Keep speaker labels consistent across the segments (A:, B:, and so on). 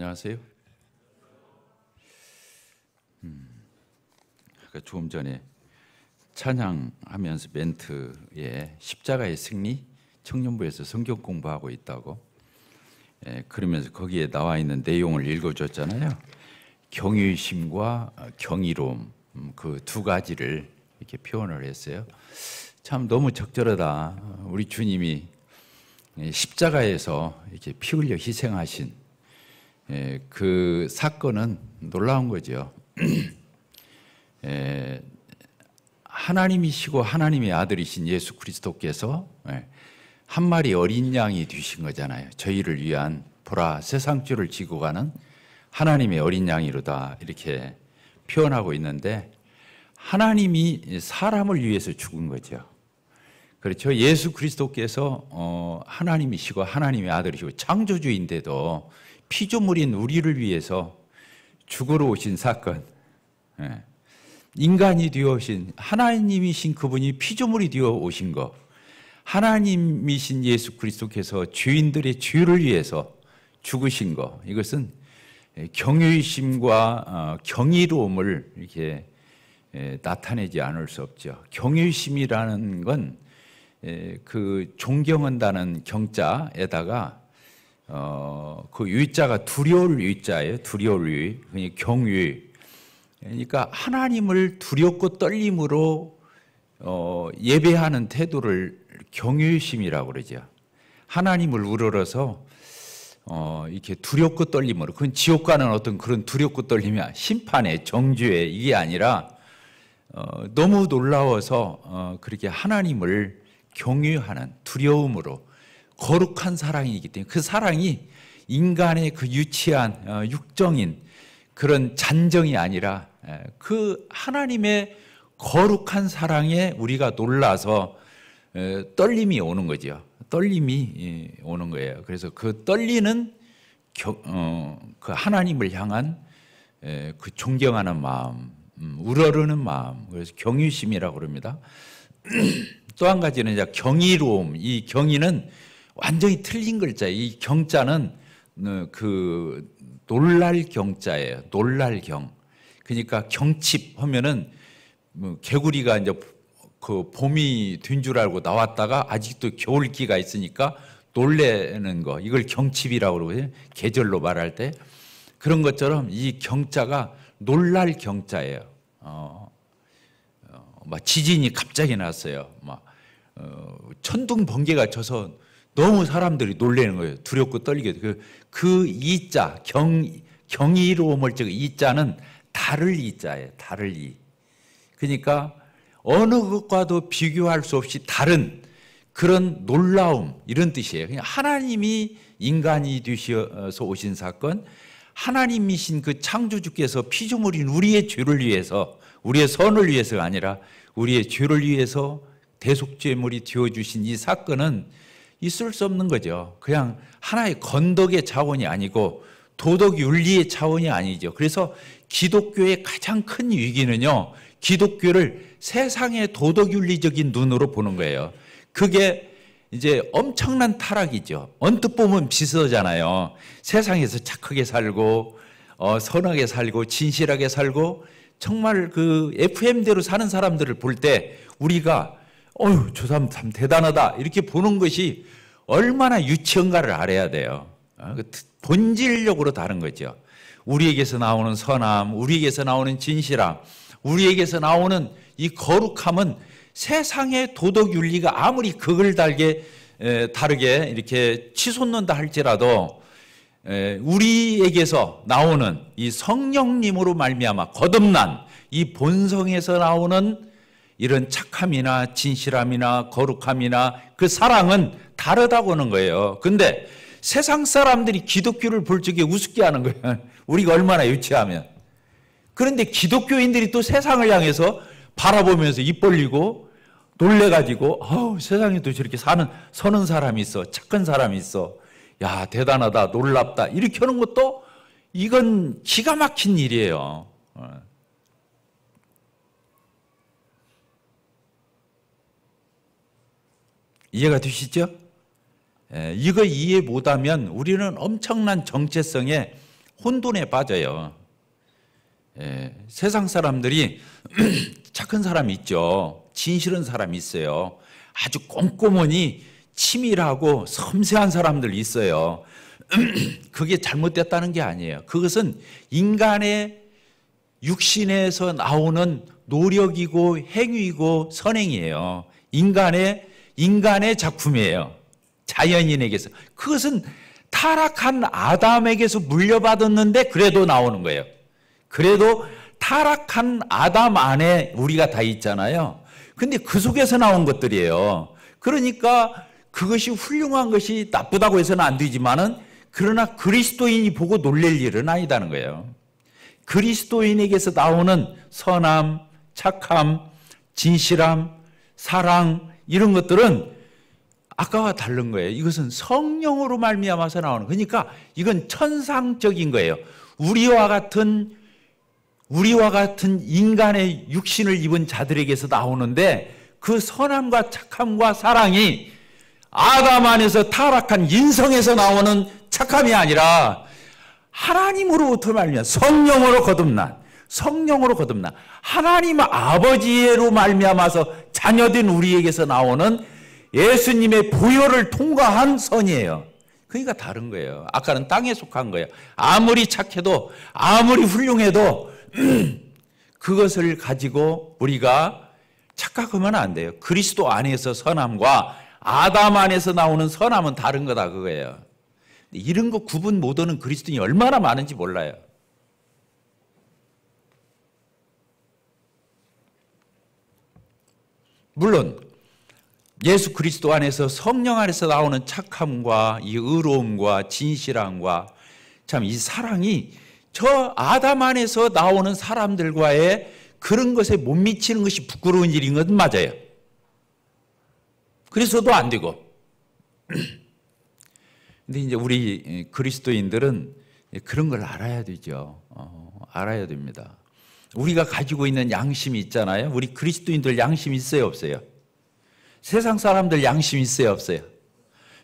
A: 안녕하세요. 아까 조금 전에 찬양하면서 멘트에 십자가의 승리, 청년부에서 성경 공부하고 있다고 그러면서 거기에 나와 있는 내용을 읽어줬잖아요. 경외심과 경이로움, 그 두 가지를 이렇게 표현을 했어요. 참 너무 적절하다. 우리 주님이 십자가에서 이렇게 피 흘려 희생하신 그 사건은 놀라운 거죠. 하나님이시고 하나님의 아들이신 예수 그리스도께서 한 마리 어린 양이 되신 거잖아요. 저희를 위한 보라 세상 죄를 지고 가는 하나님의 어린 양이로다 이렇게 표현하고 있는데, 하나님이 사람을 위해서 죽은 거죠. 그렇죠. 예수 그리스도께서 하나님이시고 하나님의 아들이시고 창조주인데도 피조물인 우리를 위해서 죽으러 오신 사건, 인간이 되어 오신 하나님이신 그분이 피조물이 되어 오신 것, 하나님이신 예수 그리스도께서 죄인들의 죄를 위해서 죽으신 것, 이것은 경외심과 경이로움을 이렇게 나타내지 않을 수 없죠. 경외심이라는 건 그 존경한다는 경자에다가 그 유자가 두려울 유자예요. 두려울 유, 그러니까 경외. 그러니까 하나님을 두렵고 떨림으로 예배하는 태도를 경외심이라고 그러죠. 하나님을 우러러서 이렇게 두렵고 떨림으로, 그건 지옥 가는 어떤 그런 두렵고 떨림이 심판의 정죄의 이게 아니라 너무 놀라워서 그렇게 하나님을 경외하는 두려움으로, 거룩한 사랑이기 때문에 그 사랑이 인간의 그 유치한 육정인 그런 잔정이 아니라 그 하나님의 거룩한 사랑에 우리가 놀라서 떨림이 오는 거죠. 떨림이 오는 거예요. 그래서 그 떨리는 그 하나님을 향한 그 존경하는 마음, 우러르는 마음, 그래서 경외심이라고 그럽니다. 또 한 가지는 이제 경이로움. 이 경이는 완전히 틀린 글자예요. 이 경자는 그 놀랄 경자예요. 놀랄 경. 그러니까 경칩 하면은 개구리가 이제 그 봄이 된 줄 알고 나왔다가 아직도 겨울기가 있으니까 놀래는 거, 이걸 경칩이라고 그러거든요. 계절로 말할 때. 그런 것처럼 이 경자가 놀랄 경자예요. 막 지진이 갑자기 났어요. 막 천둥 번개가 쳐서 너무 사람들이 놀라는 거예요. 두렵고 떨리게. 그 이자, 경이로움을 적은 이자는 다를 이자예요. 다를 이. 그러니까 어느 것과도 비교할 수 없이 다른 그런 놀라움, 이런 뜻이에요. 그냥 하나님이 인간이 되셔서 오신 사건, 하나님이신 그 창조주께서 피조물인 우리의 죄를 위해서, 우리의 선을 위해서가 아니라 우리의 죄를 위해서 대속죄물이 되어주신 이 사건은 있을 수 없는 거죠. 그냥 하나의 건덕의 차원이 아니고 도덕윤리의 차원이 아니죠. 그래서 기독교의 가장 큰 위기는요, 기독교를 세상의 도덕윤리적인 눈으로 보는 거예요. 그게 이제 엄청난 타락이죠. 언뜻 보면 비슷하잖아요. 세상에서 착하게 살고 선하게 살고 진실하게 살고 정말 그 FM대로 사는 사람들을 볼 때 우리가 저 사람 참 대단하다 이렇게 보는 것이 얼마나 유치한가를 알아야 돼요. 본질적으로 다른 거죠. 우리에게서 나오는 선함, 우리에게서 나오는 진실함, 우리에게서 나오는 이 거룩함은 세상의 도덕윤리가 아무리 극을 다르게 이렇게 치솟는다 할지라도 우리에게서 나오는 이 성령님으로 말미암아 거듭난 이 본성에서 나오는 이런 착함이나 진실함이나 거룩함이나 그 사랑은 다르다고 하는 거예요. 근데 세상 사람들이 기독교를 볼 적에 우습게 하는 거예요. 우리가 얼마나 유치하면. 그런데 기독교인들이 또 세상을 향해서 바라보면서 입 벌리고 놀래가지고 세상에도 저렇게 서는 사람이 있어, 착한 사람이 있어, 야 대단하다, 놀랍다 이렇게 하는 것도 이건 기가 막힌 일이에요. 이해가 되시죠? 이거 이해 못하면 우리는 엄청난 정체성에 혼돈에 빠져요. 예, 세상 사람들이 착한 사람이 있죠. 진실한 사람이 있어요. 아주 꼼꼼하니 치밀하고 섬세한 사람들 있어요. 그게 잘못됐다는 게 아니에요. 그것은 인간의 육신에서 나오는 노력이고 행위이고 선행이에요. 인간의 작품이에요. 자연인에게서. 그것은 타락한 아담에게서 물려받았는데 그래도 나오는 거예요. 그래도 타락한 아담 안에 우리가 다 있잖아요. 근데 그 속에서 나온 것들이에요. 그러니까 그것이 훌륭한 것이 나쁘다고 해서는 안 되지만은 그러나 그리스도인이 보고 놀랄 일은 아니다는 거예요. 그리스도인에게서 나오는 선함, 착함, 진실함, 사랑 이런 것들은 아까와 다른 거예요. 이것은 성령으로 말미암아서 나오는 거예요. 그러니까 이건 천상적인 거예요. 우리와 같은 인간의 육신을 입은 자들에게서 나오는데 그 선함과 착함과 사랑이 아담 안에서 타락한 인성에서 나오는 착함이 아니라 하나님으로부터 말미암아 성령으로 거듭난 하나님 아버지로 말미암아서 자녀된 우리에게서 나오는 예수님의 보혈을 통과한 선이에요. 그러니까 다른 거예요. 아까는 땅에 속한 거예요. 아무리 착해도 아무리 훌륭해도 그것을 가지고 우리가 착각하면 안 돼요. 그리스도 안에서 선함과 아담 안에서 나오는 선함은 다른 거다 그거예요. 이런 거 구분 못하는 그리스도인이 얼마나 많은지 몰라요. 물론 예수 그리스도 안에서 성령 안에서 나오는 착함과 이 의로움과 진실함과 참 이 사랑이 저 아담 안에서 나오는 사람들과의 그런 것에 못 미치는 것이 부끄러운 일인 건 맞아요. 그래서도 안 되고. 근데 이제 우리 그리스도인들은 그런 걸 알아야 되죠. 알아야 됩니다. 우리가 가지고 있는 양심이 있잖아요. 우리 그리스도인들 양심이 있어요, 없어요? 세상 사람들 양심이 있어요, 없어요?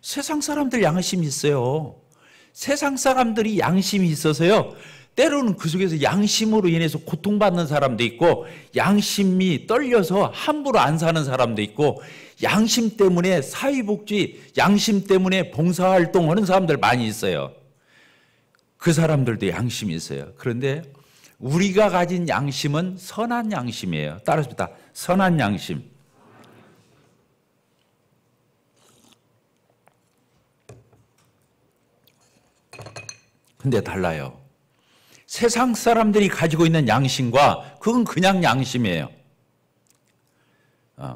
A: 세상 사람들 양심이 있어요. 세상 사람들이 양심이 있어서요. 때로는 그 속에서 양심으로 인해서 고통받는 사람도 있고 양심이 떨려서 함부로 안 사는 사람도 있고 양심 때문에 사회복지, 양심 때문에 봉사활동하는 사람들 많이 있어요. 그 사람들도 양심이 있어요. 그런데 우리가 가진 양심은 선한 양심이에요. 따라합니다. 선한 양심. 근데 달라요. 세상 사람들이 가지고 있는 양심과 그건 그냥 양심이에요.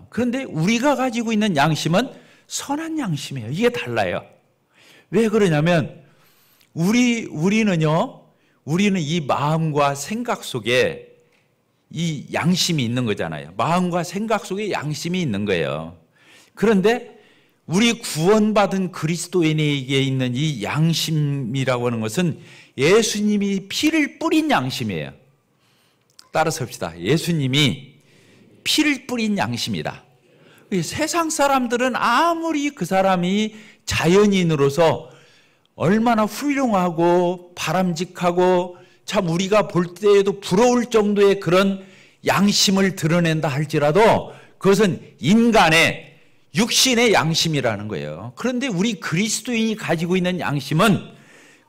A: 그런데 우리가 가지고 있는 양심은 선한 양심이에요. 이게 달라요. 왜 그러냐면 우리는 이 마음과 생각 속에 이 양심이 있는 거잖아요. 마음과 생각 속에 양심이 있는 거예요. 그런데 우리 구원받은 그리스도인에게 있는 이 양심이라고 하는 것은 예수님이 피를 뿌린 양심이에요. 따라서 합시다. 예수님이 피를 뿌린 양심이다. 세상 사람들은 아무리 그 사람이 자연인으로서 얼마나 훌륭하고 바람직하고 참 우리가 볼 때에도 부러울 정도의 그런 양심을 드러낸다 할지라도 그것은 인간의 육신의 양심이라는 거예요. 그런데 우리 그리스도인이 가지고 있는 양심은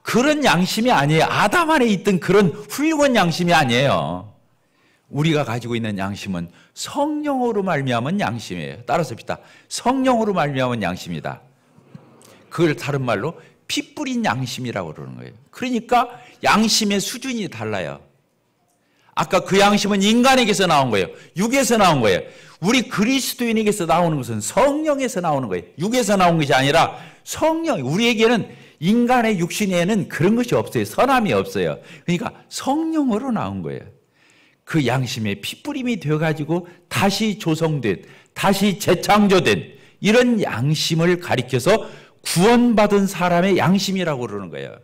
A: 그런 양심이 아니에요. 아담 안에 있던 그런 훌륭한 양심이 아니에요. 우리가 가지고 있는 양심은 성령으로 말미암은 양심이에요. 따라서 합시다. 성령으로 말미암은 양심이다. 그걸 다른 말로 피 뿌린 양심이라고 그러는 거예요. 그러니까 양심의 수준이 달라요. 아까 그 양심은 인간에게서 나온 거예요. 육에서 나온 거예요. 우리 그리스도인에게서 나오는 것은 성령에서 나오는 거예요. 육에서 나온 것이 아니라 성령, 우리에게는 인간의 육신에는 그런 것이 없어요. 선함이 없어요. 그러니까 성령으로 나온 거예요. 그 양심의 피뿌림이 되어가지고 다시 조성된, 다시 재창조된 이런 양심을 가리켜서 구원받은 사람의 양심이라고 그러는 거예요.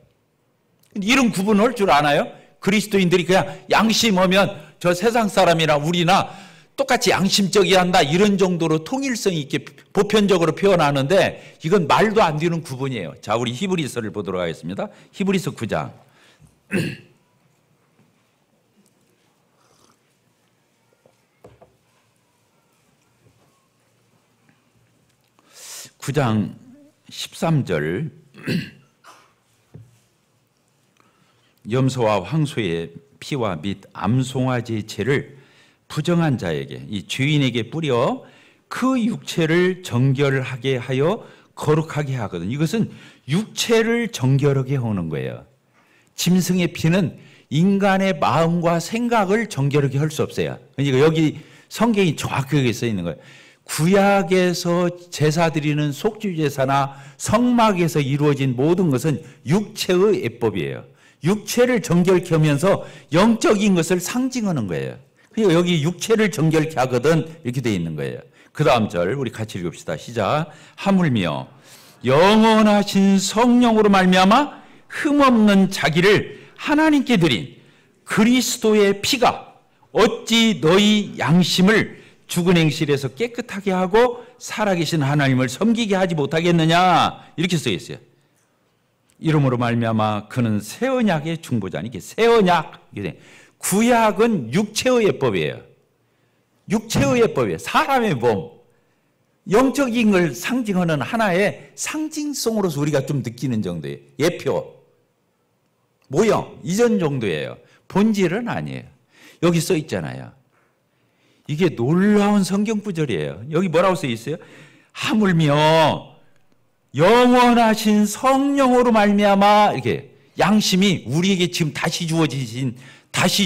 A: 이런 구분할 줄 아나요? 그리스도인들이 그냥 양심하면 저 세상 사람이나 우리나 똑같이 양심적이야 한다 이런 정도로 통일성 있게 보편적으로 표현하는데 이건 말도 안 되는 구분이에요. 자, 우리 히브리서를 보도록 하겠습니다. 히브리서 9장. 9장 13절 염소와 황소의 피와 및 암송아지의 채를 부정한 자에게 이 주인에게 뿌려 그 육체를 정결하게 하여 거룩하게 하거든. 이것은 육체를 정결하게 하는 거예요. 짐승의 피는 인간의 마음과 생각을 정결하게 할 수 없어요. 그러니까 여기 성경이 정확하게 써 있는 거예요. 구약에서 제사 드리는 속죄제사나 성막에서 이루어진 모든 것은 육체의 예법이에요. 육체를 정결케 하면서 영적인 것을 상징하는 거예요. 그리고 여기 육체를 정결케 하거든 이렇게 되어 있는 거예요. 그 다음 절 우리 같이 읽읍시다. 시작. 하물며 영원하신 성령으로 말미암아 흠없는 자기를 하나님께 드린 그리스도의 피가 어찌 너희 양심을 죽은 행실에서 깨끗하게 하고 살아계신 하나님을 섬기게 하지 못하겠느냐 이렇게 써 있어요. 이름으로 말미암아 그는 새 언약의 중보자니 이게 새 언약. 구약은 육체의 예법이에요. 육체의 예법이에요. 사람의 몸, 영적인 걸 상징하는 하나의 상징성으로서 우리가 좀 느끼는 정도예요. 예표, 모형 이전 정도예요. 본질은 아니에요. 여기 써 있잖아요. 이게 놀라운 성경 구절이에요. 여기 뭐라고 써 있어요? 하물며 영원하신 성령으로 말미암아 이렇게 양심이 우리에게 지금 다시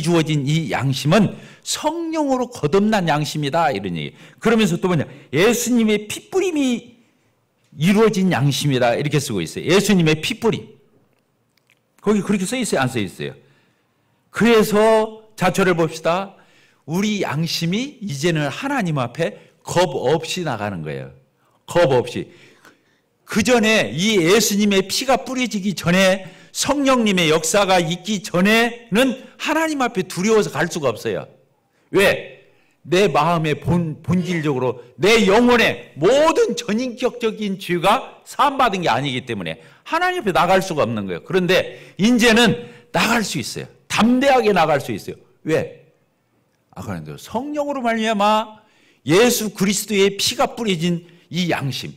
A: 주어진 이 양심은 성령으로 거듭난 양심이다 이런 얘기. 그러면서 또 뭐냐? 예수님의 피뿌림이 이루어진 양심이다 이렇게 쓰고 있어요. 예수님의 피뿌림. 거기 그렇게 써 있어요? 안 써 있어요? 그래서 자초를 봅시다. 우리 양심이 이제는 하나님 앞에 겁 없이 나가는 거예요. 겁 없이. 그 전에 이 예수님의 피가 뿌려지기 전에 성령님의 역사가 있기 전에는 하나님 앞에 두려워서 갈 수가 없어요. 왜? 내 마음의 본질적으로 내 영혼의 모든 전인격적인 죄가 사함받은 게 아니기 때문에 하나님 앞에 나갈 수가 없는 거예요. 그런데 이제는 나갈 수 있어요. 담대하게 나갈 수 있어요. 왜? 그런데 성령으로 말미암아 예수 그리스도의 피가 뿌려진 이 양심.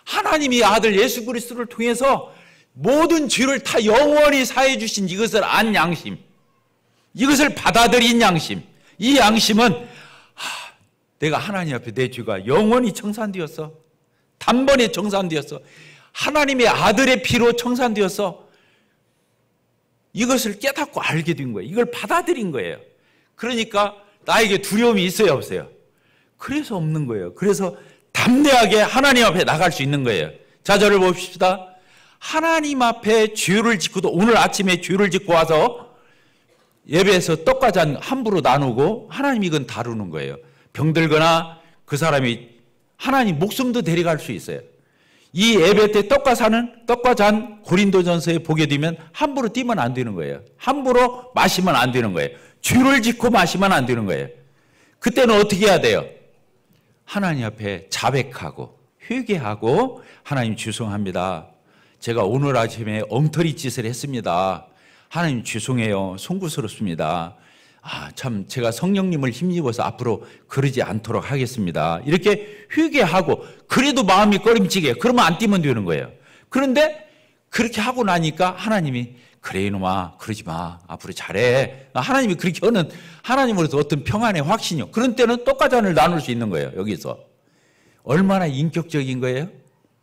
A: 하나님이 아들 예수 그리스도를 통해서 모든 죄를 다 영원히 사해 주신 이것을 안 양심. 이것을 받아들인 양심. 이 양심은 내가 하나님 앞에 내 죄가 영원히 청산되었어. 단번에 청산되었어. 하나님의 아들의 피로 청산되었어. 이것을 깨닫고 알게 된 거예요. 이걸 받아들인 거예요. 그러니까 나에게 두려움이 있어요, 없어요? 그래서 없는 거예요. 그래서 담대하게 하나님 앞에 나갈 수 있는 거예요. 자, 저를 봅시다. 하나님 앞에 죄를 짓고도 오늘 아침에 죄를 짓고 와서 예배에서 떡과 잔 함부로 나누고 하나님 이건 다루는 거예요. 병들거나 그 사람이 하나님 목숨도 데려갈 수 있어요. 이 예배 때 떡과 잔 고린도전서에 보게 되면 함부로 띄면 안 되는 거예요. 함부로 마시면 안 되는 거예요. 죄를 짓고 마시면 안 되는 거예요. 그때는 어떻게 해야 돼요? 하나님 앞에 자백하고 회개하고 하나님 죄송합니다. 제가 오늘 아침에 엉터리 짓을 했습니다. 하나님 죄송해요. 송구스럽습니다. 참 제가 성령님을 힘입어서 앞으로 그러지 않도록 하겠습니다. 이렇게 회개하고 그래도 마음이 꺼림칙해. 그러면 안 뛰면 되는 거예요. 그런데 그렇게 하고 나니까 하나님이 그래 이놈아 그러지 마. 앞으로 잘해. 하나님이 그렇게 하는 하나님으로서 어떤 평안의 확신이요. 그런 때는 떡과 잔을 나눌 수 있는 거예요. 여기서. 얼마나 인격적인 거예요?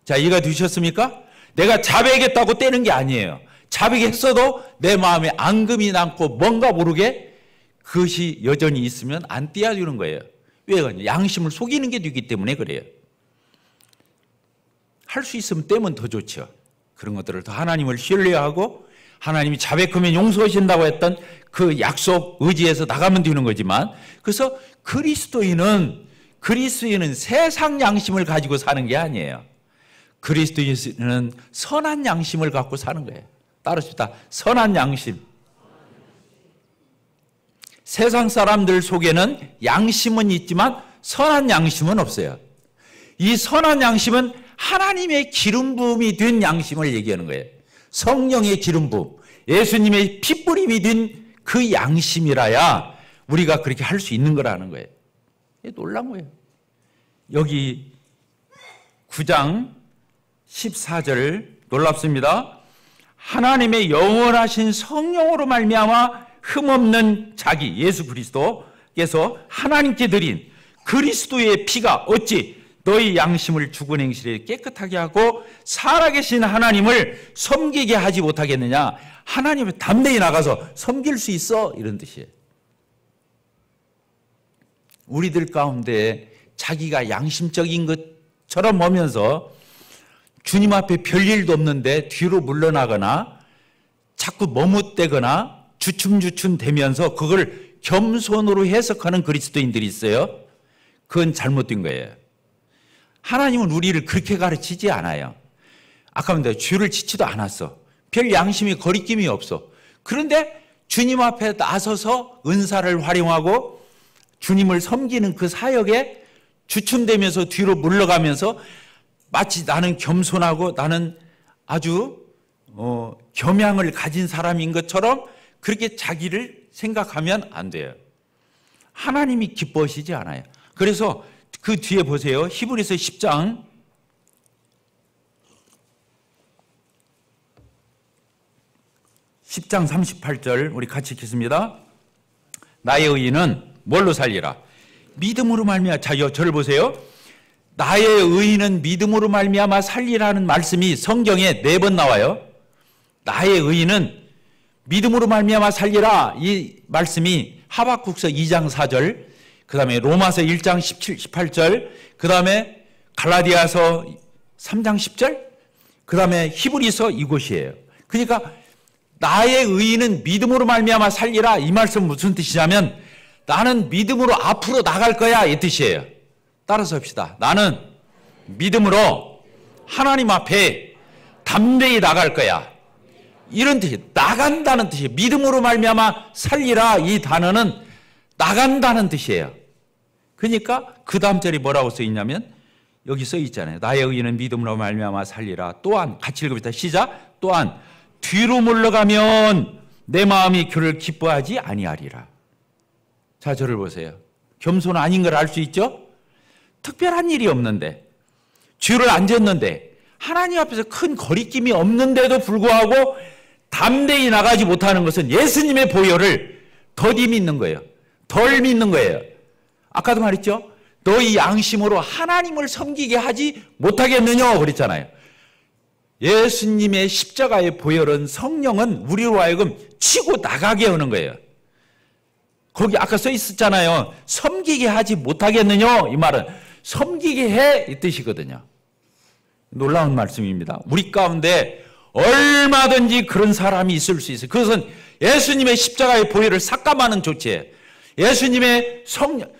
A: 자, 이해가 되셨습니까? 내가 자백했다고 떼는 게 아니에요. 자백했어도 내 마음에 앙금이 남고 뭔가 모르게 그것이 여전히 있으면 안 떼어주는 거예요. 왜? 양심을 속이는 게 되기 때문에 그래요. 할 수 있으면 떼면 더 좋죠. 그런 것들을 더 하나님을 신뢰하고 하나님이 자백하면 용서하신다고 했던 그 약속 의지에서 나가면 되는 거지만 그래서 그리스도인은 세상 양심을 가지고 사는 게 아니에요. 그리스도인은 선한 양심을 갖고 사는 거예요. 따르십시다. 선한 양심. 세상 사람들 속에는 양심은 있지만 선한 양심은 없어요. 이 선한 양심은 하나님의 기름 부음이 된 양심을 얘기하는 거예요. 성령의 기름 부음, 예수님의 핏부림이 된 그 양심이라야 우리가 그렇게 할 수 있는 거라는 거예요. 놀란 거예요. 여기 9장 14절 놀랍습니다. 하나님의 영원하신 성령으로 말미암아 흠없는 자기 예수 그리스도께서 하나님께 드린 그리스도의 피가 어찌 너희 양심을 죽은 행실에 깨끗하게 하고 살아계신 하나님을 섬기게 하지 못하겠느냐. 하나님을 담대히 나가서 섬길 수 있어, 이런 뜻이에요. 우리들 가운데 자기가 양심적인 것처럼 보면서 주님 앞에 별일도 없는데 뒤로 물러나거나 자꾸 머뭇대거나 주춤주춤 대면서 그걸 겸손으로 해석하는 그리스도인들이 있어요. 그건 잘못된 거예요. 하나님은 우리를 그렇게 가르치지 않아요. 아까 말했는데 죄를 짓지도 않았어. 별 양심이 거리낌이 없어. 그런데 주님 앞에 나서서 은사를 활용하고 주님을 섬기는 그 사역에 주춤대면서 뒤로 물러가면서 마치 나는 겸손하고 나는 아주 겸양을 가진 사람인 것처럼 그렇게 자기를 생각하면 안 돼요. 하나님이 기뻐하시지 않아요. 그래서 그 뒤에 보세요. 히브리서 10장 38절 우리 같이 읽겠습니다. 나의 의인은 뭘로 살리라? 믿음으로 말미암아. 자, 저를 보세요. 나의 의인은 믿음으로 말미암아 살리라는 말씀이 성경에 4번 나와요. 나의 의인은 믿음으로 말미암아 살리라, 이 말씀이 하박국서 2장 4절, 그 다음에 로마서 1장 17, 18절, 그 다음에 갈라디아서 3장 10절, 그 다음에 히브리서 이곳이에요. 그러니까 나의 의인은 믿음으로 말미암아 살리라, 이 말씀은 무슨 뜻이냐면 나는 믿음으로 앞으로 나갈 거야, 이 뜻이에요. 따라서 합시다. 나는 믿음으로 하나님 앞에 담대히 나갈 거야, 이런 뜻이에요. 나간다는 뜻이에요. 믿음으로 말미암아 살리라, 이 단어는 나간다는 뜻이에요. 그러니까 그 다음 절이 뭐라고 써 있냐면 여기 써 있잖아요. 나의 의인은 믿음으로 말미암아 살리라. 또한, 같이 읽어봅시다. 시작. 또한 뒤로 물러가면 내 마음이 그를 기뻐하지 아니하리라. 자, 저를 보세요. 겸손 아닌 걸 알 수 있죠? 특별한 일이 없는데, 죄를 안 졌는데, 하나님 앞에서 큰 거리낌이 없는데도 불구하고 담대히 나가지 못하는 것은 예수님의 보혈을 더디 믿는 거예요. 덜 믿는 거예요. 아까도 말했죠? 너희 양심으로 하나님을 섬기게 하지 못하겠느냐 그랬잖아요. 예수님의 십자가의 보혈은, 성령은 우리로 하여금 치고 나가게 하는 거예요. 거기 아까 써 있었잖아요. 섬기게 하지 못하겠느냐, 이 말은 섬기게 해, 이 뜻이거든요. 놀라운 말씀입니다. 우리 가운데 얼마든지 그런 사람이 있을 수 있어요. 그것은 예수님의 십자가의 보혈을 삭감하는 조치예요. 예수님의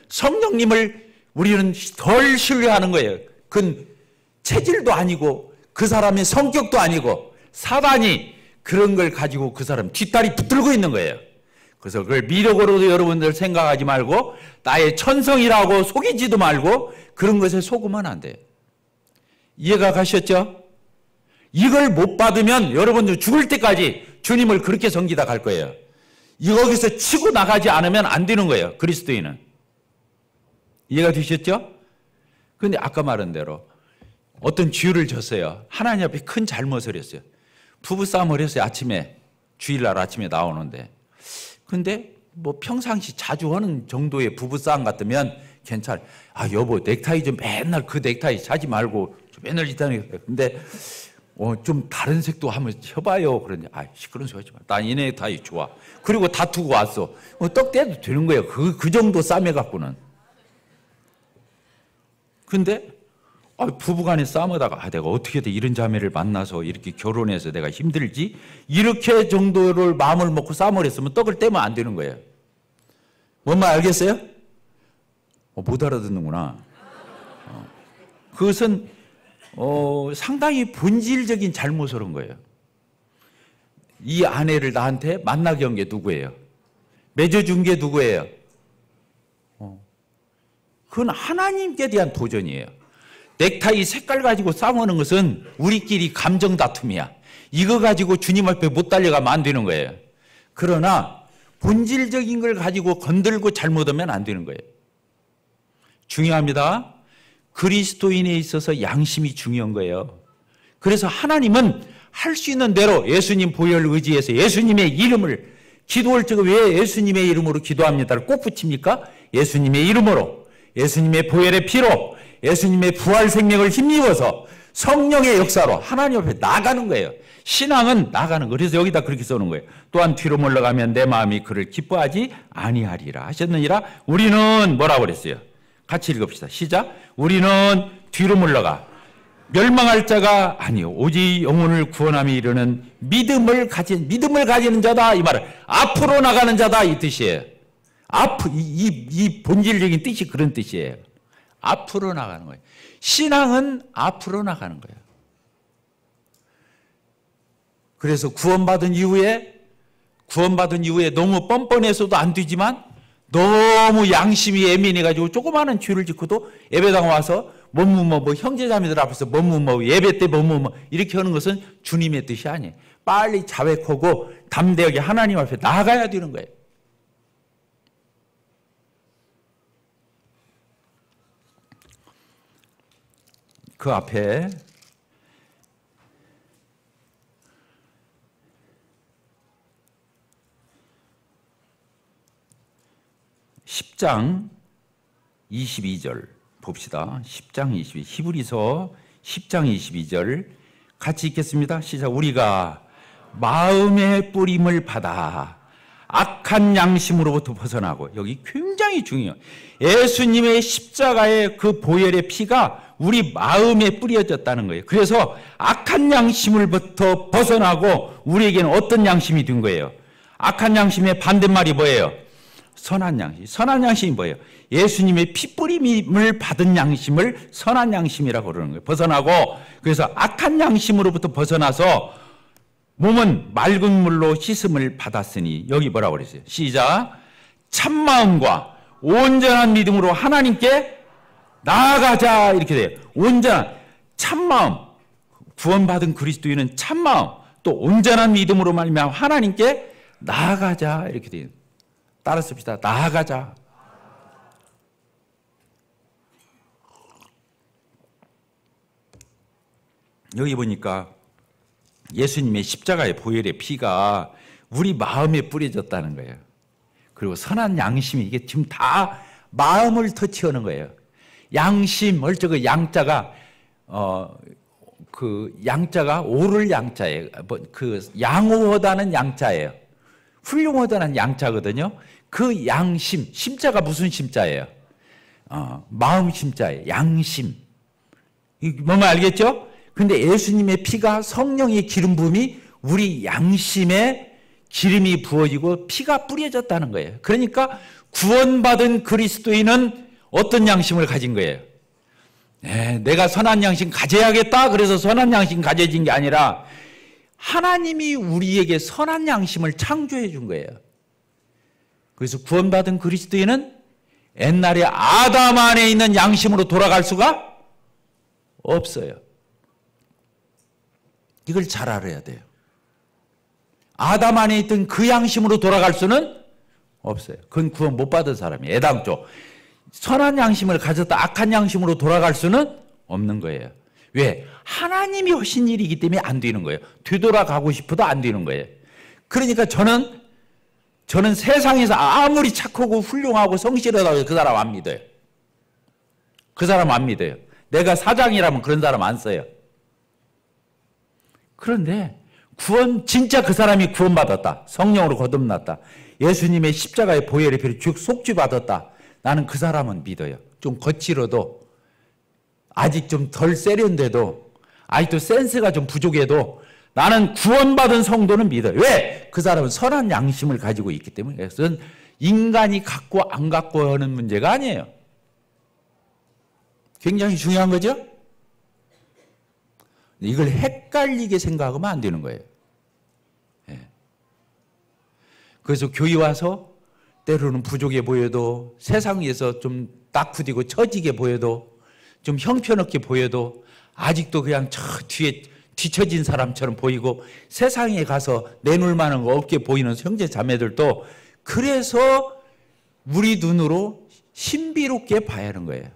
A: 성령님을 우리는 덜 신뢰하는 거예요. 그건 체질도 아니고 그 사람의 성격도 아니고 사단이 그런 걸 가지고 그 사람 뒷다리 붙들고 있는 거예요. 그래서 그걸 미력으로도 여러분들 생각하지 말고 나의 천성이라고 속이지도 말고 그런 것에 속으면 안 돼요. 이해가 가셨죠? 이걸 못 받으면 여러분들 죽을 때까지 주님을 그렇게 섬기다 갈 거예요. 여기서 치고 나가지 않으면 안 되는 거예요. 그리스도인은. 이해가 되셨죠? 그런데 아까 말한 대로 어떤 죄를 졌어요. 하나님 앞에 큰 잘못을 했어요. 부부싸움을 했어요. 아침에, 주일날 아침에 나오는데. 근데 뭐 평상시 자주 하는 정도의 부부싸움 같으면 괜찮아. 아, 여보, 넥타이 좀 맨날 그 넥타이 사지 말고 좀 맨날 있다는 거예요. 근데 좀 다른 색도 한번 해봐요. 그러니, 아, 시끄러운 소리 하지 마. 난 이 넥타이 좋아. 그리고 다투고 왔어. 떡 떼도 되는 거예요. 그 정도 싸움해 갖고는. 근데 부부간에 싸우다가 내가 어떻게든 이런 자매를 만나서 이렇게 결혼해서 내가 힘들지? 이렇게 정도를 마음을 먹고 싸움을 했으면 떡을 떼면 안 되는 거예요. 뭔 말 알겠어요? 못 알아듣는구나. 그것은 상당히 본질적인 잘못을 한 거예요. 이 아내를 나한테 만나게 한 게 누구예요? 맺어준 게 누구예요? 그건 하나님께 대한 도전이에요. 넥타이 색깔 가지고 싸우는 것은 우리끼리 감정 다툼이야. 이거 가지고 주님 앞에 못 달려가면 안 되는 거예요. 그러나 본질적인 걸 가지고 건들고 잘못하면 안 되는 거예요. 중요합니다. 그리스도인에 있어서 양심이 중요한 거예요. 그래서 하나님은 할 수 있는 대로 예수님 보혈 의지해서 예수님의 이름을 기도할 적에 왜 예수님의 이름으로 기도합니다를 꼭 붙입니까? 예수님의 이름으로, 예수님의 보혈의 피로, 예수님의 부활 생명을 힘입어서 성령의 역사로 하나님 앞에 나가는 거예요. 신앙은 나가는 거예요. 그래서 여기다 그렇게 써놓은 거예요. 또한 뒤로 물러가면 내 마음이 그를 기뻐하지 아니하리라 하셨느니라. 우리는 뭐라고 그랬어요? 같이 읽읍시다. 시작. 우리는 뒤로 물러가 멸망할 자가 아니요 오직 영혼을 구원함에 이르는 믿음을 가지는 자다. 이 말은 앞으로 나가는 자다 이 뜻이에요. 이 본질적인 뜻이 그런 뜻이에요. 앞으로 나가는 거예요. 신앙은 앞으로 나가는 거예요. 그래서 구원받은 이후에 너무 뻔뻔해서도 안 되지만 너무 양심이 예민해가지고 조그마한 죄를 짓고도 예배당 와서 뭐 형제자매들 앞에서 뭐 예배 때 뭐 이렇게 하는 것은 주님의 뜻이 아니에요. 빨리 자백하고 담대하게 하나님 앞에 나가야 되는 거예요. 그 앞에 10장 22절 봅시다. 10장 22, 히브리서 10장 22절 같이 읽겠습니다. 시작. 우리가 마음의 뿌림을 받아 악한 양심으로부터 벗어나고, 여기 굉장히 중요해요. 예수님의 십자가의 그 보혈의 피가 우리 마음에 뿌려졌다는 거예요. 그래서 악한 양심으로부터 벗어나고 우리에게는 어떤 양심이 된 거예요? 악한 양심의 반대말이 뭐예요? 선한 양심. 선한 양심이 뭐예요? 예수님의 피뿌림을 받은 양심을 선한 양심이라고 그러는 거예요. 벗어나고, 그래서 악한 양심으로부터 벗어나서 몸은 맑은 물로 씻음을 받았으니, 여기 뭐라고 그랬어요? 시작. 참마음과 온전한 믿음으로 하나님께 나아가자 이렇게 돼요. 온전한 참마음, 구원받은 그리스도인은 참마음, 또 온전한 믿음으로 말미암아 하나님께 나아가자 이렇게 돼요. 따라 씁시다. 나아가자. 여기 보니까 예수님의 십자가의 보혈의 피가 우리 마음에 뿌려졌다는 거예요. 그리고 선한 양심이, 이게 지금 다 마음을 터치하는 거예요. 양심, 얼저그 양자가 그 양자가 오를 양자예요. 그 양호하다는 양자예요. 훌륭하다는 양자거든요. 그 양심, 심자가 무슨 심자예요? 마음 심자예요. 양심. 뭔가 알겠죠? 근데 예수님의 피가, 성령의 기름 부음이 우리 양심에 기름이 부어지고 피가 뿌려졌다는 거예요. 그러니까 구원받은 그리스도인은 어떤 양심을 가진 거예요? 내가 선한 양심 가져야겠다 그래서 선한 양심 가져진 게 아니라 하나님이 우리에게 선한 양심을 창조해 준 거예요. 그래서 구원받은 그리스도인은 옛날에 아담 안에 있는 양심으로 돌아갈 수가 없어요. 이걸 잘 알아야 돼요. 아담 안에 있던 그 양심으로 돌아갈 수는 없어요. 그건 구원 못 받은 사람이에요. 애당초 선한 양심을 가졌다 악한 양심으로 돌아갈 수는 없는 거예요. 왜? 하나님이 하신 일이기 때문에 안 되는 거예요. 되돌아가고 싶어도 안 되는 거예요. 그러니까 저는 세상에서 아무리 착하고 훌륭하고 성실하다고 그 사람 안 믿어요. 그 사람 안 믿어요. 내가 사장이라면 그런 사람 안 써요. 그런데 진짜 그 사람이 구원받았다. 성령으로 거듭났다. 예수님의 십자가의 보혈의 피로 속죄받았다. 나는 그 사람은 믿어요. 좀 거칠어도, 아직 좀 덜 세련돼도, 아직도 센스가 좀 부족해도 나는 구원받은 성도는 믿어요. 왜? 그 사람은 선한 양심을 가지고 있기 때문에. 그래서 인간이 갖고 안 갖고 하는 문제가 아니에요. 굉장히 중요한 거죠? 이걸 헷갈리게 생각하면 안 되는 거예요. 그래서 교회 와서 때로는 부족해 보여도, 세상에서 좀 낙후되고 처지게 보여도, 좀 형편없게 보여도 아직도 그냥 저 뒤에 뒤처진 사람처럼 보이고 세상에 가서 내놓을 만한 거 없게 보이는 형제 자매들도 그래서 우리 눈으로 신비롭게 봐야 하는 거예요.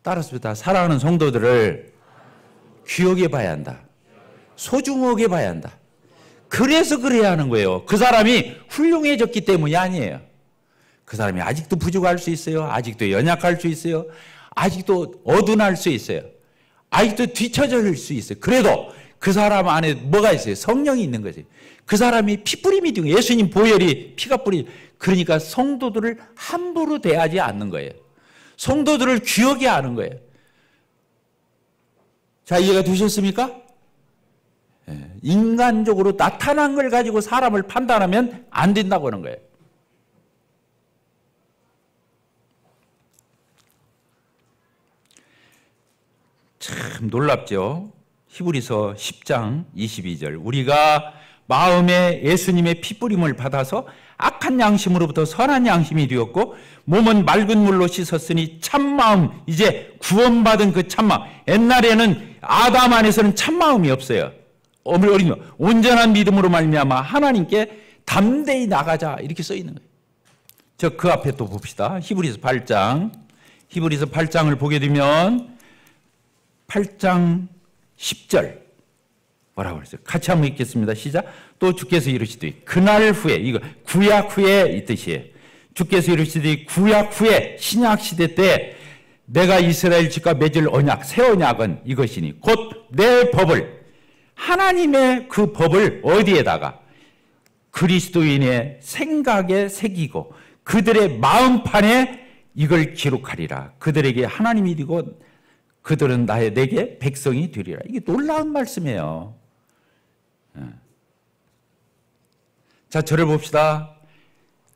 A: 따라서 다 사랑하는 성도들을 귀하게 봐야 한다. 소중하게 봐야 한다. 그래서 그래야 하는 거예요. 그 사람이 훌륭해졌기 때문이 아니에요. 그 사람이 아직도 부족할 수 있어요. 아직도 연약할 수 있어요. 아직도 어둔할 수 있어요. 아직도 뒤처질 수 있어요. 그래도 그 사람 안에 뭐가 있어요? 성령이 있는 거지. 그 사람이 피뿌림이 되고 예수님 보혈이 피가 뿌리. 그러니까 성도들을 함부로 대하지 않는 거예요. 성도들을 귀하게 하는 거예요. 자, 이해가 되셨습니까? 인간적으로 나타난 걸 가지고 사람을 판단하면 안 된다고 하는 거예요. 참 놀랍죠? 히브리서 10장 22절 우리가 마음에 예수님의 피뿌림을 받아서 악한 양심으로부터 선한 양심이 되었고 몸은 맑은 물로 씻었으니 참마음, 이제 구원받은 그 참마음. 옛날에는 아담 안에서는 참마음이 없어요. 어린 온전한 믿음으로 말미암아 하나님께 담대히 나가자 이렇게 써 있는 거예요. 저 그 앞에 또 봅시다. 히브리서 8장. 히브리서 8장을 보게 되면 8장 10절 뭐라고 그랬어요? 같이 한번 읽겠습니다. 시작. 또 주께서 이르시되 그날 후에, 이거 구약 후에 이 뜻이에요. 주께서 이르시되 구약 후에 신약 시대 때 내가 이스라엘 집과 맺을 언약, 새 언약은 이것이니 곧 내 법을, 하나님의 그 법을 어디에다가? 그리스도인의 생각에 새기고 그들의 마음판에 이걸 기록하리라. 그들에게 하나님이 되고 그들은 내게 백성이 되리라. 이게 놀라운 말씀이에요. 자, 저를 봅시다.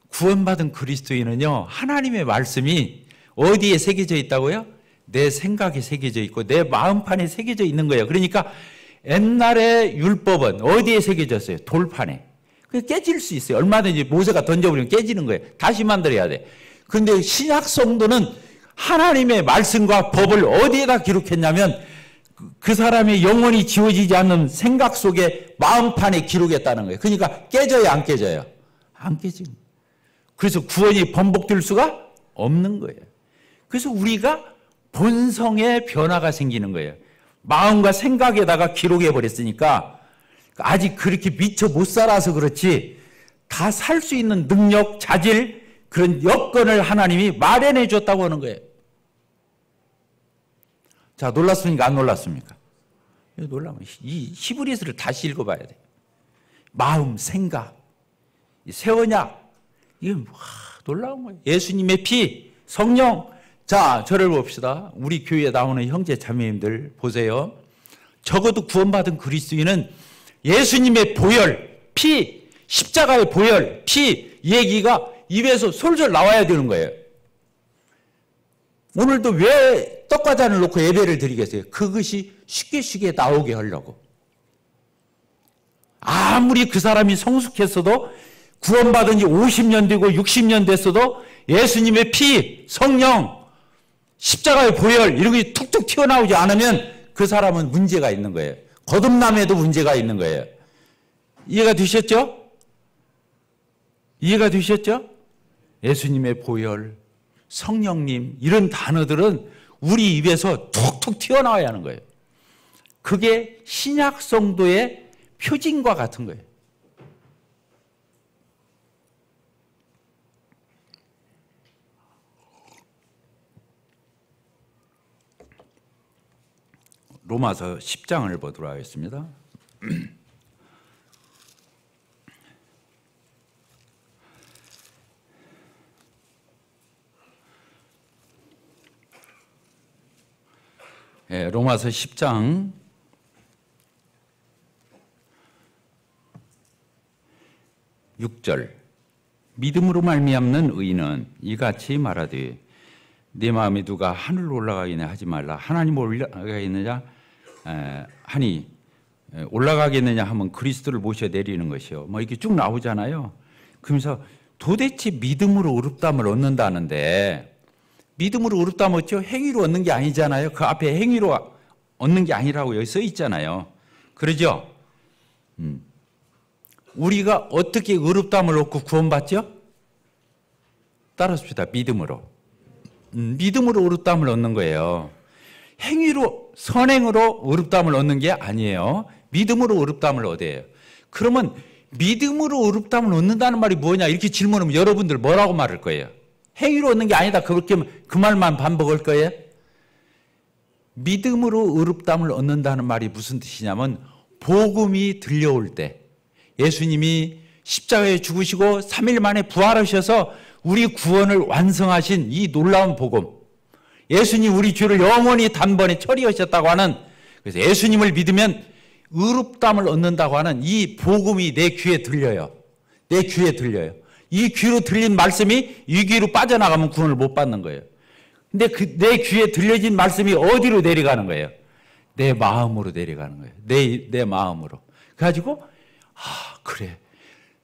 A: 구원받은 그리스도인은요, 하나님의 말씀이 어디에 새겨져 있다고요? 내 생각에 새겨져 있고 내 마음판에 새겨져 있는 거예요. 그러니까 옛날의 율법은 어디에 새겨졌어요? 돌판에. 깨질 수 있어요. 얼마든지 모세가 던져버리면 깨지는 거예요. 다시 만들어야 돼. 그런데 신약 성도는 하나님의 말씀과 법을 어디에다 기록했냐면 그 사람의 영혼이 지워지지 않는 생각 속에 마음판에 기록했다는 거예요. 그러니까 깨져요, 안 깨져요? 안 깨지는 거예요. 그래서 구원이 번복될 수가 없는 거예요. 그래서 우리가 본성의 변화가 생기는 거예요. 마음과 생각에다가 기록해 버렸으니까 아직 그렇게 미처 못 살아서 그렇지 다 살 수 있는 능력, 자질, 그런 여건을 하나님이 마련해 줬다고 하는 거예요. 자, 놀랐습니까? 안 놀랐습니까? 놀라면 이 히브리서를 다시 읽어봐야 돼요. 마음, 생각, 새 언약, 이게 놀라운 거예요. 예수님의 피, 성령. 자, 저를 봅시다. 우리 교회에 나오는 형제 자매님들 보세요. 적어도 구원받은 그리스도인은 예수님의 보혈, 피, 십자가의 보혈, 피 얘기가 입에서 솔솔 나와야 되는 거예요. 오늘도 왜 떡과잔을 놓고 예배를 드리겠어요? 그것이 쉽게 나오게 하려고. 아무리 그 사람이 성숙했어도 구원받은 지 50년 되고 60년 됐어도 예수님의 피, 성령, 십자가의 보혈 이런 게 툭툭 튀어나오지 않으면 그 사람은 문제가 있는 거예요. 거듭남에도 문제가 있는 거예요. 이해가 되셨죠? 이해가 되셨죠? 예수님의 보혈, 성령님 이런 단어들은 우리 입에서 툭툭 튀어나와야 하는 거예요. 그게 신약 성도의 표징과 같은 거예요. 로마서 10장을 보도록 하겠습니다. 예, 로마서 10장 6절 믿음으로 말미암는 의인은 이같이 말하되 내 마음에 누가 하늘로 올라가겠냐 하지 말라. 하나님 올라가겠느냐 하니 올라가겠느냐 하면 그리스도를 모셔 내리는 것이요. 뭐 이렇게 쭉 나오잖아요. 그러면서 도대체 믿음으로 의롭다함을 얻는다는데 믿음으로 의롭다함 얻죠? 행위로 얻는 게 아니잖아요. 그 앞에 행위로 얻는 게 아니라고 여기 써 있잖아요. 그러죠? 우리가 어떻게 의롭다함을 얻고 구원받죠? 따라합시다. 믿음으로. 믿음으로 의롭다함을 얻는 거예요. 행위로, 선행으로 의롭다함을 얻는 게 아니에요. 믿음으로 의롭다함을 얻어요. 그러면 믿음으로 의롭다함을 얻는다는 말이 뭐냐 이렇게 질문하면 여러분들 뭐라고 말할 거예요? 행위로 얻는 게 아니다. 그렇게 그 말만 반복할 거예요? 믿음으로 의롭다함을 얻는다는 말이 무슨 뜻이냐면 복음이 들려올 때 예수님이 십자가에 죽으시고 3일 만에 부활하셔서 우리 구원을 완성하신 이 놀라운 복음, 예수님 우리 죄를 영원히 단번에 처리하셨다고 하는, 그래서 예수님을 믿으면 의롭다함을 얻는다고 하는 이 복음이 내 귀에 들려요. 내 귀에 들려요. 이 귀로 들린 말씀이 이 귀로 빠져나가면 구원을 못 받는 거예요. 근데 내 귀에 들려진 말씀이 어디로 내려가는 거예요? 내 마음으로 내려가는 거예요. 내 마음으로. 그래가지고 그래,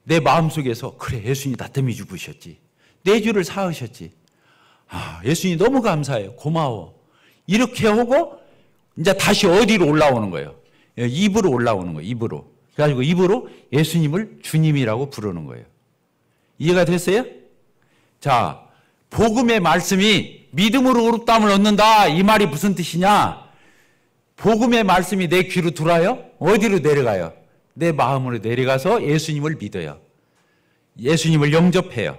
A: 내 마음속에서 그래, 예수님이 나 때문에 죽으셨지, 내 죄를 사하셨지, 예수님 너무 감사해요, 고마워, 이렇게 하고 이제 다시 어디로 올라오는 거예요? 입으로 올라오는 거예요. 입으로. 그래가지고 입으로 예수님을 주님이라고 부르는 거예요. 이해가 됐어요? 자, 복음의 말씀이 믿음으로 의롭다함을 얻는다, 이 말이 무슨 뜻이냐? 복음의 말씀이 내 귀로 들어와요? 어디로 내려가요? 내 마음으로 내려가서 예수님을 믿어요. 예수님을 영접해요.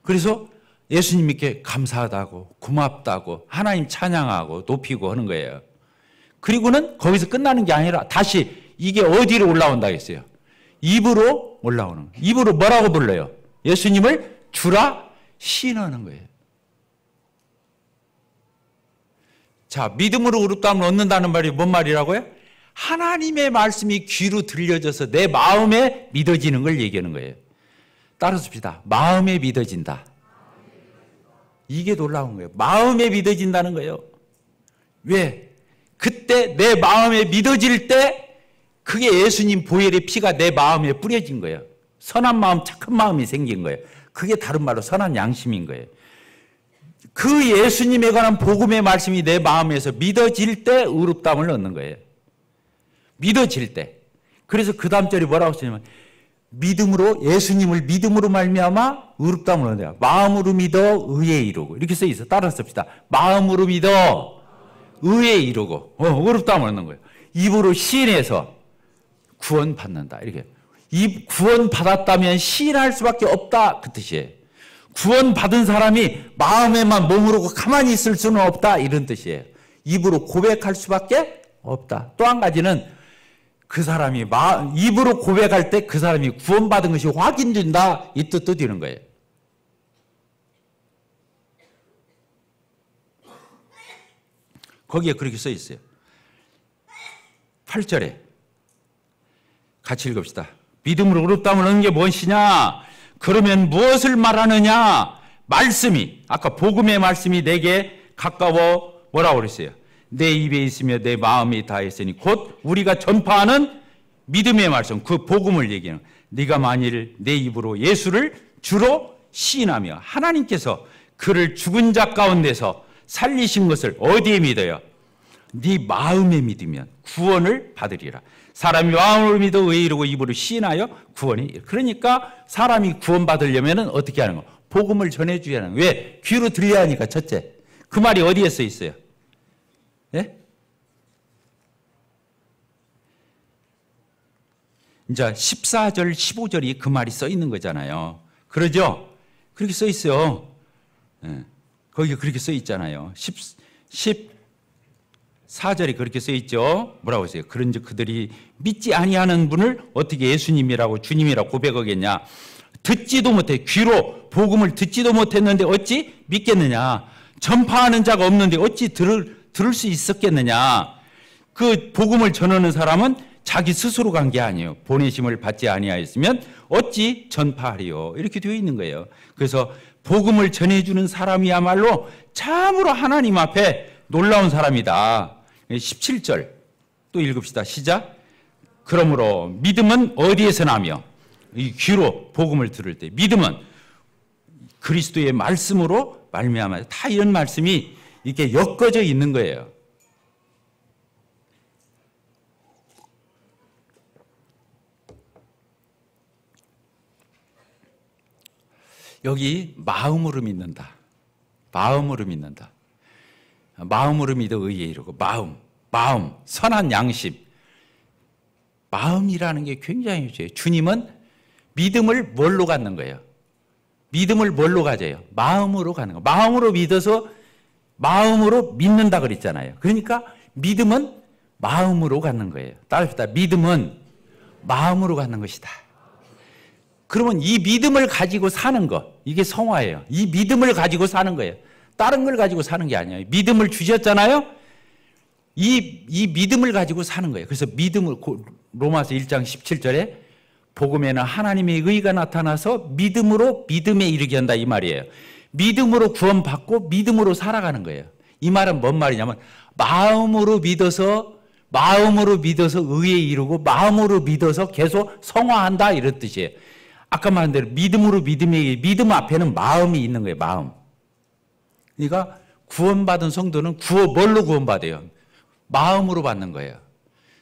A: 그래서 예수님께 감사하다고, 고맙다고, 하나님 찬양하고 높이고 하는 거예요. 그리고는 거기서 끝나는 게 아니라 다시 이게 어디로 올라온다 했어요? 입으로 올라오는 거예요. 입으로 뭐라고 불러요? 예수님을 주라 시인하는 거예요. 자, 믿음으로 의롭다함을 얻는다는 말이 뭔 말이라고요? 하나님의 말씀이 귀로 들려져서 내 마음에 믿어지는 걸 얘기하는 거예요. 따라합시다. 마음에 믿어진다. 이게 놀라운 거예요. 마음에 믿어진다는 거예요. 왜? 그때 내 마음에 믿어질 때 그게 예수님 보혈의 피가 내 마음에 뿌려진 거예요. 선한 마음, 착한 마음이 생긴 거예요. 그게 다른 말로 선한 양심인 거예요. 그 예수님에 관한 복음의 말씀이 내 마음에서 믿어질 때 의롭다함을 얻는 거예요. 믿어질 때. 그래서 그 다음 절이 뭐라고 쓰냐면 믿음으로, 예수님을 믿음으로 말미암아 의롭다함을 얻어요. 마음으로 믿어 의에 이르고, 이렇게 써 있어. 따라 씁시다. 마음으로 믿어 의에 이르고 의롭다함을 얻는 거예요. 입으로 시인해서 구원받는다, 이렇게. 이 구원받았다면 시인할 수밖에 없다, 그 뜻이에요. 구원받은 사람이 마음에만 머무르고 가만히 있을 수는 없다, 이런 뜻이에요. 입으로 고백할 수밖에 없다. 또 한 가지는 그 사람이 입으로 고백할 때 그 사람이 구원받은 것이 확인된다, 이 뜻도 되는 거예요. 거기에 그렇게 써 있어요. 8절에 같이 읽읍시다. 믿음으로 의롭다함을 얻는 게 무엇이냐? 그러면 무엇을 말하느냐? 말씀이, 아까 복음의 말씀이 내게 가까워 뭐라고 그랬어요? 내 입에 있으며 내 마음에 다했으니 곧 우리가 전파하는 믿음의 말씀, 그 복음을 얘기하는. 네가 만일 내 입으로 예수를 주로 시인하며 하나님께서 그를 죽은 자 가운데서 살리신 것을 어디에 믿어요? 네 마음에 믿으면 구원을 받으리라. 사람이 마음으로 믿어 의에 이르고 입으로 시인하여 구원이. 그러니까 사람이 구원받으려면 어떻게 하는 거? 복음을 전해줘야 하는 거. 왜? 귀로 들려야 하니까. 첫째, 그 말이 어디에 써 있어요? 예? 이제 14절, 15절이 그 말이 써 있는 거잖아요. 그러죠? 그렇게 써 있어요. 예. 거기 그렇게 써 있잖아요. 14절이 그렇게 써 있죠. 뭐라고 했어요? 그런즉 그들이 믿지 아니하는 분을 어떻게 예수님이라고 주님이라고 고백하겠냐? 듣지도 못해. 귀로 복음을 듣지도 못했는데 어찌 믿겠느냐? 전파하는 자가 없는데 어찌 들을 수 있었겠느냐? 그 복음을 전하는 사람은 자기 스스로 간 게 아니에요. 보내심을 받지 아니하였으면 어찌 전파하리요? 이렇게 되어 있는 거예요. 그래서 복음을 전해주는 사람이야말로 참으로 하나님 앞에 놀라운 사람이다. 17절 또 읽읍시다. 시작. 그러므로 믿음은 어디에서 나며? 이 귀로 복음을 들을 때 믿음은 그리스도의 말씀으로 말미암아. 다 이런 말씀이 이렇게 엮어져 있는 거예요. 여기 마음으로 믿는다. 마음으로 믿는다. 마음으로 믿어 의에 이르고 마음, 선한 양심. 마음이라는 게 굉장히 중요해요. 주님은 믿음을 뭘로 갖는 거예요? 믿음을 뭘로 가져요? 마음으로 가는 거예요. 마음으로 믿어서 마음으로 믿는다 그랬잖아요. 그러니까 믿음은 마음으로 갖는 거예요. 따라합시다. 믿음은 마음으로 갖는 것이다. 그러면 이 믿음을 가지고 사는 것, 이게 성화예요. 이 믿음을 가지고 사는 거예요. 다른 걸 가지고 사는 게 아니에요. 믿음을 주셨잖아요. 이 믿음을 가지고 사는 거예요. 그래서 믿음을 로마서 1장 17절에 복음에는 하나님의 의가 나타나서 믿음으로 믿음에 이르게 한다 이 말이에요. 믿음으로 구원받고 믿음으로 살아가는 거예요. 이 말은 뭔 말이냐면 마음으로 믿어서 의에 이르고 마음으로 믿어서 계속 성화한다 이런 뜻이에요. 아까 말한 대로 믿음으로 믿음 앞에는 마음이 있는 거예요. 마음. 그러니까 구원받은 성도는 뭘로 구원받아요? 마음으로 받는 거예요.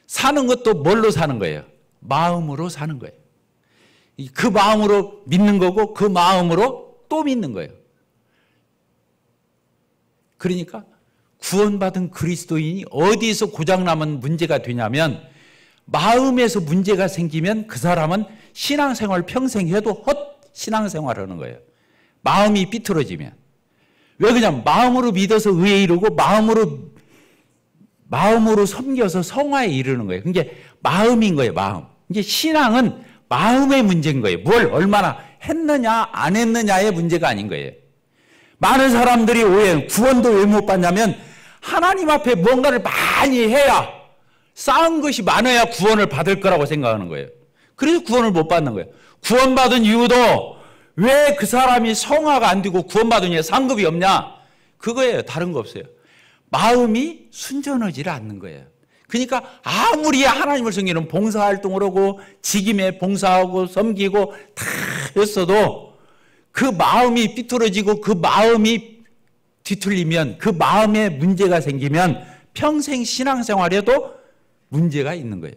A: 사는 것도 뭘로 사는 거예요? 마음으로 사는 거예요. 그 마음으로 믿는 거고 그 마음으로 또 믿는 거예요. 그러니까 구원받은 그리스도인이 어디에서 고장나면 문제가 되냐면 마음에서 문제가 생기면 그 사람은 신앙생활 평생 해도 신앙생활을 하는 거예요. 마음이 삐뚤어지면. 왜 그냥 마음으로 믿어서 의에 이르고 마음으로 섬겨서 성화에 이르는 거예요. 그게 마음인 거예요. 마음. 이게 신앙은 마음의 문제인 거예요. 뭘 얼마나 했느냐 안 했느냐의 문제가 아닌 거예요. 많은 사람들이 오해해요. 구원도 왜 못 받냐면 하나님 앞에 뭔가를 많이 해야 쌓은 것이 많아야 구원을 받을 거라고 생각하는 거예요. 그래서 구원을 못 받는 거예요. 구원받은 이유도 왜 그 사람이 성화가 안 되고 구원받으냐 상급이 없냐 그거예요. 다른 거 없어요. 마음이 순전하지를 않는 거예요. 그러니까 아무리 하나님을 섬기는 봉사활동을 하고 직임에 봉사하고 섬기고 다 했어도 그 마음이 삐뚤어지고 그 마음이 뒤틀리면 그 마음에 문제가 생기면 평생 신앙생활에도 문제가 있는 거예요.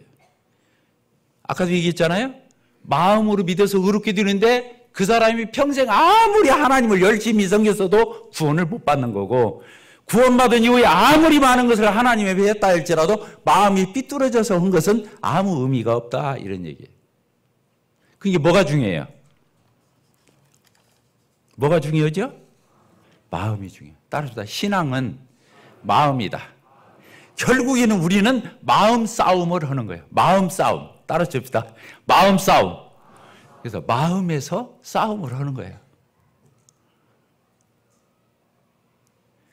A: 아까도 얘기했잖아요. 마음으로 믿어서 의롭게 되는데 그 사람이 평생 아무리 하나님을 열심히 섬겼어도 구원을 못 받는 거고 구원받은 이후에 아무리 많은 것을 하나님에 했다 할지라도 마음이 삐뚤어져서 한 것은 아무 의미가 없다 이런 얘기예요. 그게 뭐가 중요해요? 뭐가 중요하죠? 마음이 중요해요. 따라서 신앙은 마음이다. 결국에는 우리는 마음 싸움을 하는 거예요. 마음 싸움. 따라서 줍시다. 마음 싸움. 그래서 마음에서 싸움을 하는 거예요.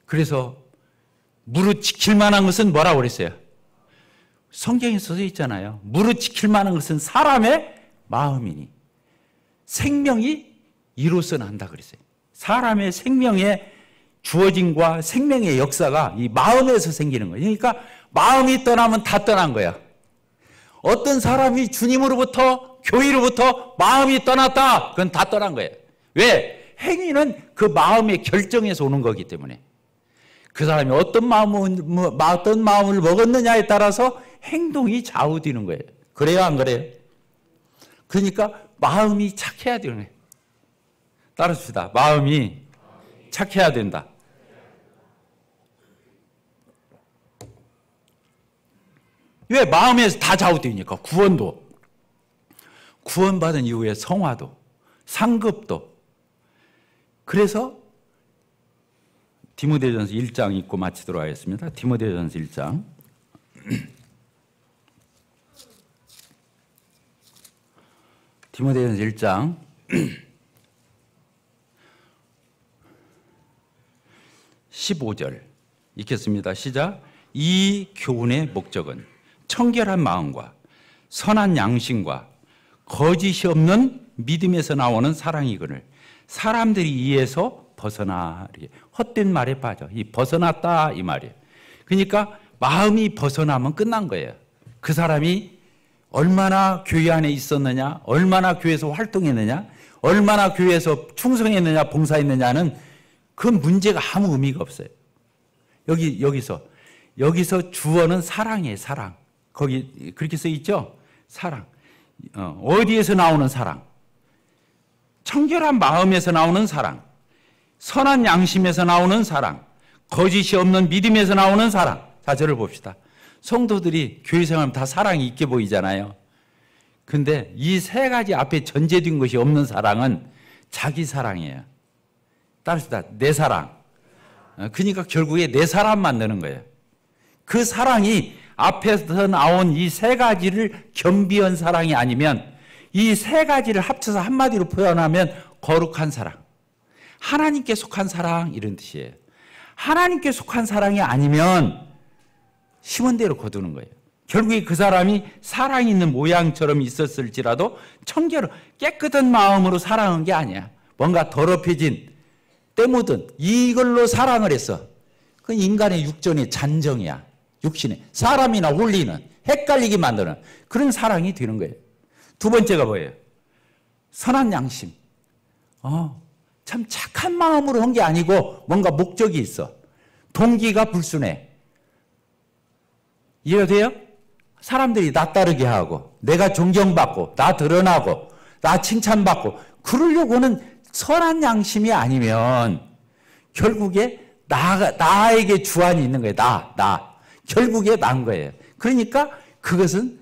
A: 그래서 무릇 지킬 만한 것은 뭐라고 그랬어요? 성경에 써져 있잖아요. 무릇 지킬 만한 것은 사람의 마음이니 생명이 이로써 난다 그랬어요. 사람의 생명의 주어짐과 생명의 역사가 이 마음에서 생기는 거예요. 그러니까 마음이 떠나면 다 떠난 거야. 어떤 사람이 주님으로부터 교회로부터 마음이 떠났다. 그건 다 떠난 거예요. 왜? 행위는 그 마음의 결정에서 오는 거기 때문에. 그 사람이 어떤 마음을 먹었느냐에 따라서 행동이 좌우되는 거예요. 그래요, 안 그래요? 그러니까 마음이 착해야 되는 거예요. 따라합시다. 마음이 착해야 된다. 왜? 마음에서 다 좌우되니까. 구원도, 구원받은 이후에 성화도, 상급도. 그래서 디모데전서 1장 읽고 마치도록 하겠습니다. 디모데전서 1장. 디모데전서 1장 15절 읽겠습니다. 시작. 이 교훈의 목적은 청결한 마음과 선한 양심과 거짓이 없는 믿음에서 나오는 사랑이거늘 사람들이 이에서 벗어나 헛된 말에 빠져. 이 벗어났다 이 말이에요. 그러니까 마음이 벗어나면 끝난 거예요. 그 사람이 얼마나 교회 안에 있었느냐, 얼마나 교회에서 활동했느냐, 얼마나 교회에서 충성했느냐, 봉사했느냐는 그 문제가 아무 의미가 없어요. 여기서 주어는 사랑이에요. 사랑. 거기 그렇게 써 있죠? 사랑. 어디에서 나오는 사랑? 청결한 마음에서 나오는 사랑, 선한 양심에서 나오는 사랑, 거짓이 없는 믿음에서 나오는 사랑. 자, 저를 봅시다. 성도들이 교회 생활하면 다 사랑이 있게 보이잖아요. 근데 이 세 가지 앞에 전제된 것이 없는 사랑은 자기 사랑이에요. 따라서 내 사랑. 그러니까 결국에 내 사람 만드는 거예요. 그 사랑이 앞에서 나온 이 세 가지를 겸비한 사랑이 아니면, 이 세 가지를 합쳐서 한마디로 표현하면 거룩한 사랑, 하나님께 속한 사랑, 이런 뜻이에요. 하나님께 속한 사랑이 아니면 심은 대로 거두는 거예요. 결국에 그 사람이 사랑 있는 모양처럼 있었을지라도 청결, 깨끗한 마음으로 사랑한 게 아니야. 뭔가 더럽혀진, 때 묻은 이걸로 사랑을 했어. 그 인간의 육전의 잔정이야. 육신의 사람이나 올리는, 헷갈리게 만드는 그런 사랑이 되는 거예요. 두 번째가 뭐예요? 선한 양심. 참 착한 마음으로 한 게 아니고 뭔가 목적이 있어. 동기가 불순해. 이해가 돼요? 사람들이 나 따르게 하고, 내가 존경받고, 나 드러나고, 나 칭찬받고, 그러려고는 선한 양심이 아니면 결국에 나에게 주안이 있는 거예요. 나. 결국에 난 거예요. 그러니까 그것은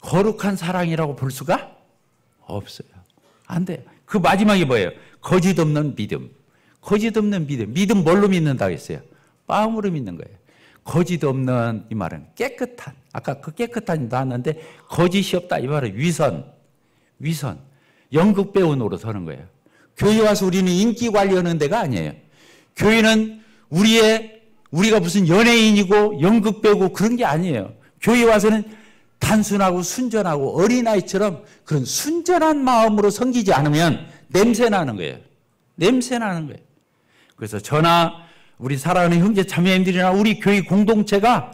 A: 거룩한 사랑이라고 볼 수가 없어요. 안 돼요. 그 마지막이 뭐예요? 거짓 없는 믿음. 거짓 없는 믿음. 믿음 뭘로 믿는다고 했어요? 마음으로 믿는 거예요. 거짓 없는, 이 말은 깨끗한, 아까 그 깨끗한이 나왔는데 거짓이 없다, 이 말은 위선. 연극 배우 노릇 하는 거예요. 교회 와서 우리는 인기 관리하는 데가 아니에요. 교회는 우리가 무슨 연예인이고 연극 배우고 그런 게 아니에요. 교회 와서는 단순하고 순전하고 어린아이처럼 그런 순전한 마음으로 섬기지 않으면 냄새나는 거예요. 냄새나는 거예요. 그래서 저나 우리 사랑하는 형제 자매님들이나 우리 교회 공동체가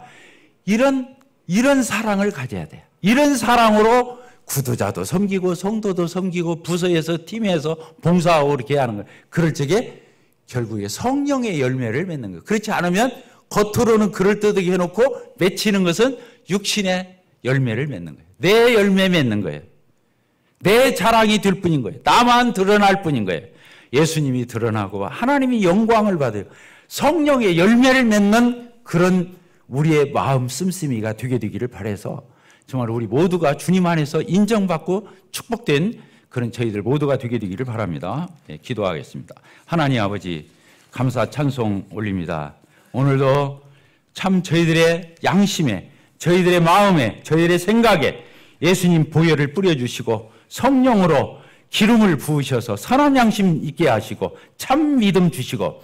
A: 이런 사랑을 가져야 돼요. 이런 사랑으로 구도자도 섬기고 성도도 섬기고 부서에서 팀에서 봉사하고 이렇게 하는 거예요. 그럴 적에 결국에 성령의 열매를 맺는 거예요. 그렇지 않으면 겉으로는 그럴듯하게 해놓고 맺히는 것은 육신의 열매를 맺는 거예요. 내 열매 맺는 거예요. 내 자랑이 될 뿐인 거예요. 나만 드러날 뿐인 거예요. 예수님이 드러나고 하나님이 영광을 받아요. 성령의 열매를 맺는 그런 우리의 마음 씀씀이가 되게 되기를 바라서 정말 우리 모두가 주님 안에서 인정받고 축복된 그런 저희들 모두가 되게 되기를 바랍니다. 네, 기도하겠습니다. 하나님 아버지, 감사 찬송 올립니다. 오늘도 참 저희들의 양심에, 저희들의 마음에, 저희들의 생각에 예수님 보혈을 뿌려주시고 성령으로 기름을 부으셔서 선한 양심 있게 하시고 참 믿음 주시고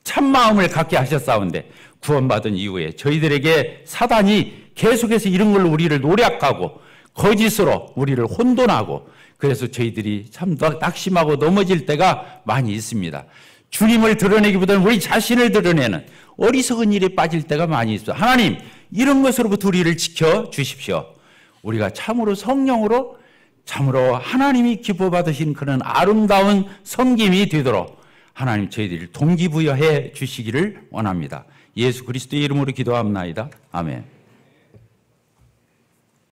A: 참 마음을 갖게 하셨사온데, 구원받은 이후에 저희들에게 사단이 계속해서 이런 걸로 우리를 노략하고 거짓으로 우리를 혼돈하고, 그래서 저희들이 참 낙심하고 넘어질 때가 많이 있습니다. 주님을 드러내기보다는 우리 자신을 드러내는 어리석은 일에 빠질 때가 많이 있어요. 하나님, 이런 것으로부터 우리를 지켜주십시오. 우리가 참으로 성령으로 참으로 하나님이 기뻐 받으신 그런 아름다운 섬김이 되도록 하나님 저희들을 동기부여해 주시기를 원합니다. 예수 그리스도의 이름으로 기도합나이다. 아멘.